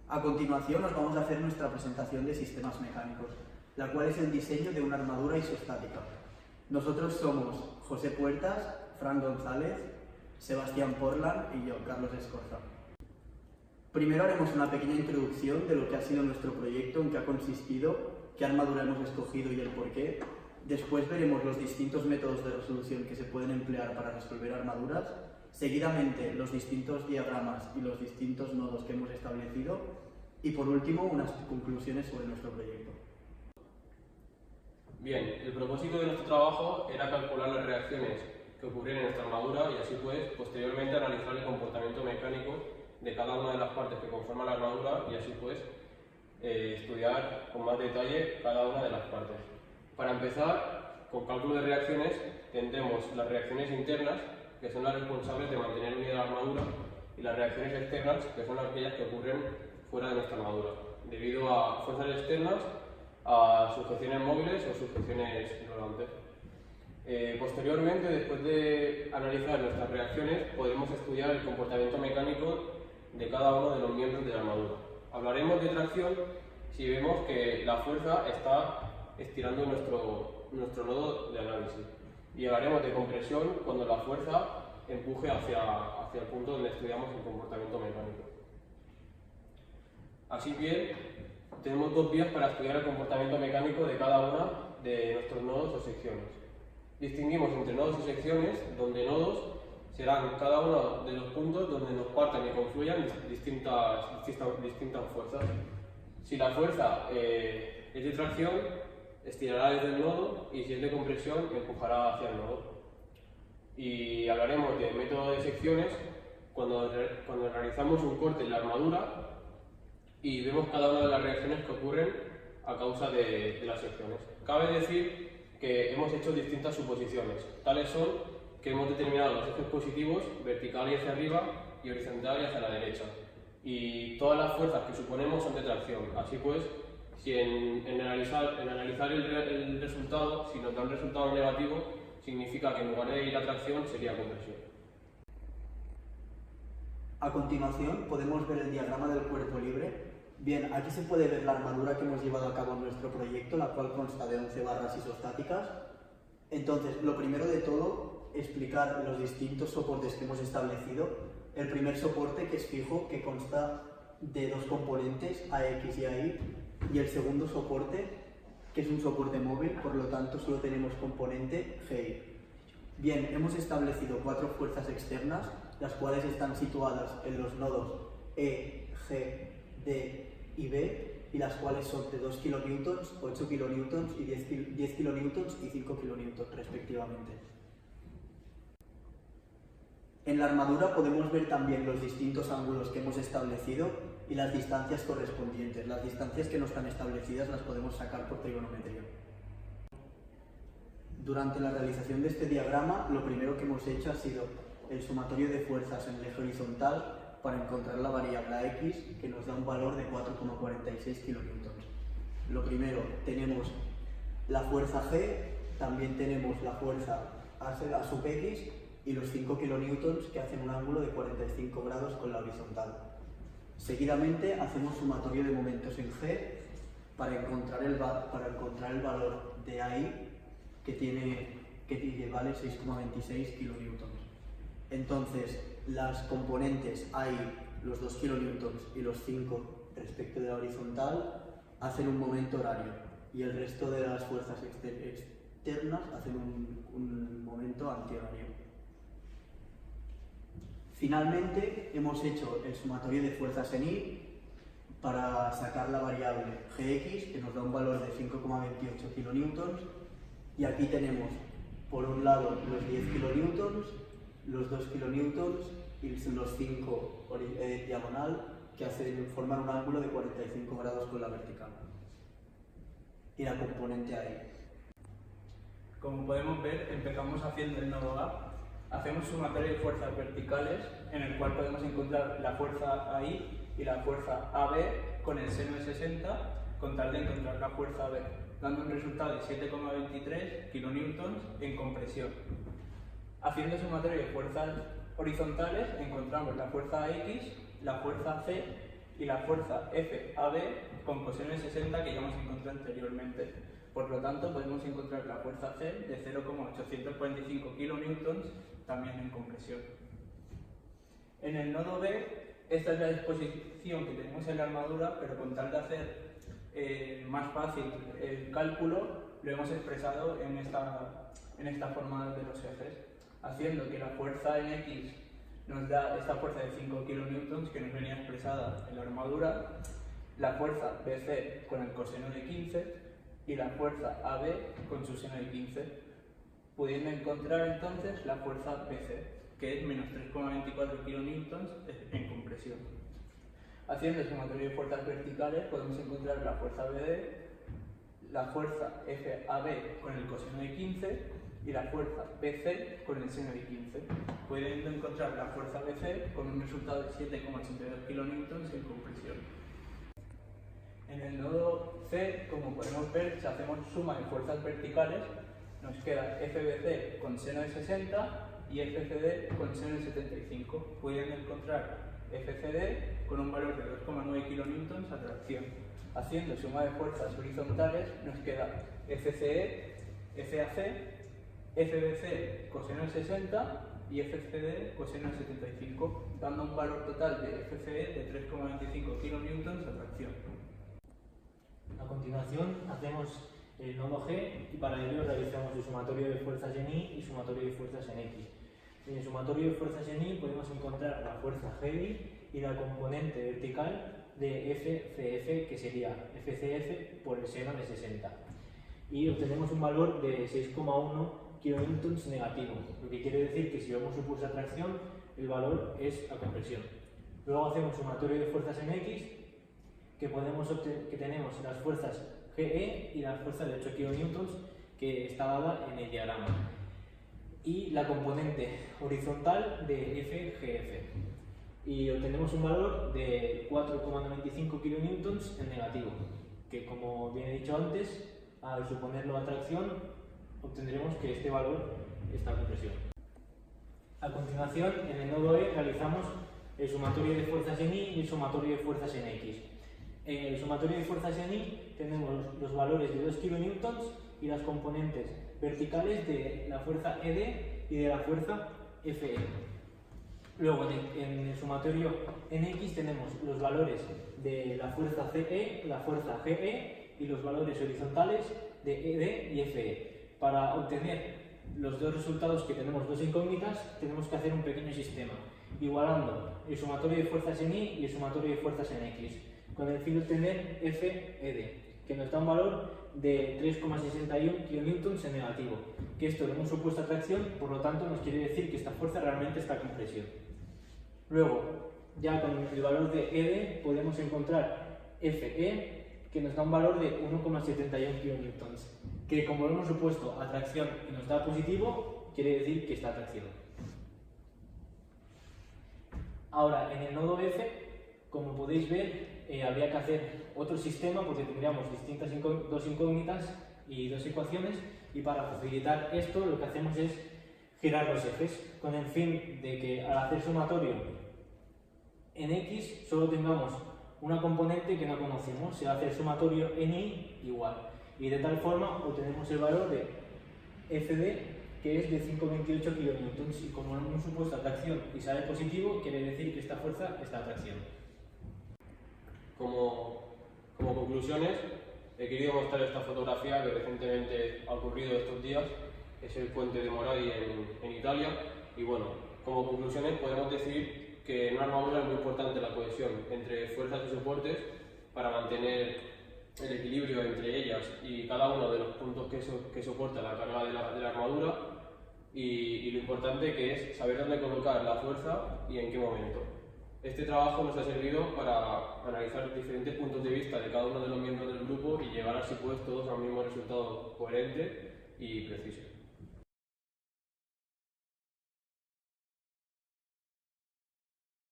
A continuación os vamos a hacer nuestra presentación de sistemas mecánicos, la cual es el diseño de una armadura isostática. Nosotros somos José Puertas, Fran González, Sebastián Portland y yo, Carlos Escorza. Primero haremos una pequeña introducción de lo que ha sido nuestro proyecto, en qué ha consistido, qué armadura hemos escogido y el porqué. Después veremos los distintos métodos de resolución que se pueden emplear para resolver armaduras. Seguidamente, los distintos diagramas y los distintos nodos que hemos establecido. Y por último, unas conclusiones sobre nuestro proyecto. Bien, el propósito de nuestro trabajo era calcular las reacciones que ocurrían en nuestra armadura y así pues, posteriormente analizar el comportamiento mecánico de cada una de las partes que conforman la armadura y así pues, estudiar con más detalle cada una de las partes. Para empezar, con cálculo de reacciones, tendremos las reacciones internas, que son las responsables de mantener unida la armadura, y las reacciones externas, que son aquellas que ocurren fuera de nuestra armadura, debido a fuerzas externas, a sujeciones móviles o sujeciones rodantes. Posteriormente, después de analizar nuestras reacciones, podremos estudiar el comportamiento mecánico de cada uno de los miembros de la armadura. Hablaremos de tracción si vemos que la fuerza está estirando nuestro nodo de análisis. Y hablaremos de compresión cuando la fuerza empuje hacia el punto donde estudiamos el comportamiento mecánico. Así que tenemos dos vías para estudiar el comportamiento mecánico de cada una de nuestros nodos o secciones. Distinguimos entre nodos y secciones, donde nodos serán cada uno de los puntos donde nos partan y confluyan distintas fuerzas. Si la fuerza es de tracción, estirará desde el nodo y si es de compresión, empujará hacia el nodo. Y hablaremos de método de secciones cuando realizamos un corte en la armadura y vemos cada una de las reacciones que ocurren a causa de las secciones. Cabe decir que hemos hecho distintas suposiciones. Tales son que hemos determinado los ejes positivos, vertical y hacia arriba y horizontal y hacia la derecha. Y todas las fuerzas que suponemos son de tracción. Así pues, si en analizar el resultado, si nos da un resultado negativo, significa que en lugar de ir a tracción sería compresión. A continuación podemos ver el diagrama del cuerpo libre. Bien, aquí se puede ver la armadura que hemos llevado a cabo en nuestro proyecto, la cual consta de 11 barras isostáticas. Entonces, lo primero de todo, explicar los distintos soportes que hemos establecido. El primer soporte, que es fijo, que consta de dos componentes, AX y AY, y el segundo soporte, que es un soporte móvil, por lo tanto solo tenemos componente GI. Bien, hemos establecido 4 fuerzas externas, las cuales están situadas en los nodos E, G, D y B, y las cuales son de 2 kN, 8 kN y 10 kN y 5 kN respectivamente. En la armadura podemos ver también los distintos ángulos que hemos establecido y las distancias correspondientes. Las distancias que no están establecidas las podemos sacar por trigonometría. Durante la realización de este diagrama, lo primero que hemos hecho ha sido el sumatorio de fuerzas en el eje horizontal para encontrar la variable X, que nos da un valor de 4,46 kN. Lo primero, tenemos la fuerza G, también tenemos la fuerza A sub X y los 5 kN que hacen un ángulo de 45 grados con la horizontal. Seguidamente hacemos sumatorio de momentos en G para encontrar el valor de AI que vale 6,26 kN. Entonces, las componentes AI, los 2 kN y los 5 respecto de la horizontal, hacen un momento horario y el resto de las fuerzas externas hacen un momento antihorario. Finalmente, hemos hecho el sumatorio de fuerzas en I para sacar la variable Gx, que nos da un valor de 5,28 kN, y aquí tenemos, por un lado, los 10 kN, los 2 kN y los 5 diagonal, que forman un ángulo de 45 grados con la vertical. Y la componente AI. Como podemos ver, empezamos haciendo el nodo A. Hacemos sumatorio de fuerzas verticales, en el cual podemos encontrar la fuerza AI y la fuerza AB con el seno de 60, con tal de encontrar la fuerza B, dando un resultado de 7,23 kN en compresión. Haciendo sumatorio de fuerzas horizontales, encontramos la fuerza X, la fuerza C y la fuerza FAB con coseno de 60 que ya hemos encontrado anteriormente. Por lo tanto, podemos encontrar la fuerza C de 0,845 kN también en compresión. En el nodo B, esta es la disposición que tenemos en la armadura, pero con tal de hacer más fácil el cálculo, lo hemos expresado en esta forma de los ejes, haciendo que la fuerza en X nos da esta fuerza de 5 kN que nos venía expresada en la armadura, la fuerza BC con el coseno de 15 y la fuerza AB con su seno de 15, pudiendo encontrar entonces la fuerza BC, que es menos 3,24 kN en compresión. Haciendo el sumatorio de fuerzas verticales podemos encontrar la fuerza BD, la fuerza FAB con el coseno de 15 y la fuerza BC con el seno de 15, pudiendo encontrar la fuerza BC con un resultado de 7,82 kN en compresión. En el nodo C, como podemos ver, si hacemos suma de fuerzas verticales, nos queda FBC con seno de 60 y FCD con seno de 75, pudiendo encontrar FCD con un valor de 2,9 kN a tracción. Haciendo suma de fuerzas horizontales, nos queda FCE, FAC, FBC coseno de 60 y FCD coseno de 75, dando un valor total de FCE de 3,25 kN a tracción. A continuación hacemos el nodo G y para ello realizamos el sumatorio de fuerzas en Y y sumatorio de fuerzas en X. En el sumatorio de fuerzas en Y podemos encontrar la fuerza GY y la componente vertical de FCF, que sería FCF por el seno de 60. Y obtenemos un valor de 6,1 kN negativo, lo que quiere decir que si vemos su pulso de tracción, el valor es a compresión. Luego hacemos sumatorio de fuerzas en X, que tenemos las fuerzas GE y la fuerza de 8 kN que está dada en el diagrama, y la componente horizontal de FGF, y obtenemos un valor de 4,95 kN en negativo, que como bien he dicho antes, al suponerlo a tracción obtendremos que este valor está a compresión. A continuación, en el nodo E realizamos el sumatorio de fuerzas en Y y el sumatorio de fuerzas en X. En el sumatorio de fuerzas en Y tenemos los valores de 2 kN y las componentes verticales de la fuerza ED y de la fuerza FE. Luego en el sumatorio en X tenemos los valores de la fuerza CE, la fuerza GE y los valores horizontales de ED y FE. Para obtener los dos resultados, que tenemos dos incógnitas, tenemos que hacer un pequeño sistema, igualando el sumatorio de fuerzas en Y y el sumatorio de fuerzas en X, con el fin de obtener FED, que nos da un valor de 3,61 kN en negativo, que esto lo hemos supuesto a tracción, por lo tanto nos quiere decir que esta fuerza realmente está a compresión. Luego, ya con el valor de ED podemos encontrar FE, que nos da un valor de 1,71 kN, que como lo hemos supuesto a tracción y nos da positivo, quiere decir que está a tracción. Ahora, en el nodo F, como podéis ver, habría que hacer otro sistema porque tendríamos dos incógnitas y dos ecuaciones, y para facilitar esto lo que hacemos es girar los ejes con el fin de que al hacer sumatorio en X solo tengamos una componente que no conocemos, se va a hacer sumatorio en Y igual, y de tal forma obtenemos el valor de FD, que es de 5,28 kN, y como lo hemos supuesto a tracción y sale positivo, quiere decir que esta fuerza está a tracción. Como conclusiones, he querido mostrar esta fotografía que recientemente ha ocurrido estos días, es el puente de Moradi en Italia, y bueno, como conclusiones podemos decir que en una armadura es muy importante la cohesión entre fuerzas y soportes para mantener el equilibrio entre ellas y cada uno de los puntos que soporta la carga de la armadura, y lo importante que es saber dónde colocar la fuerza y en qué momento. Este trabajo nos ha servido para analizar diferentes puntos de vista de cada uno de los miembros del grupo y llegar así pues todos a un mismo resultado coherente y preciso.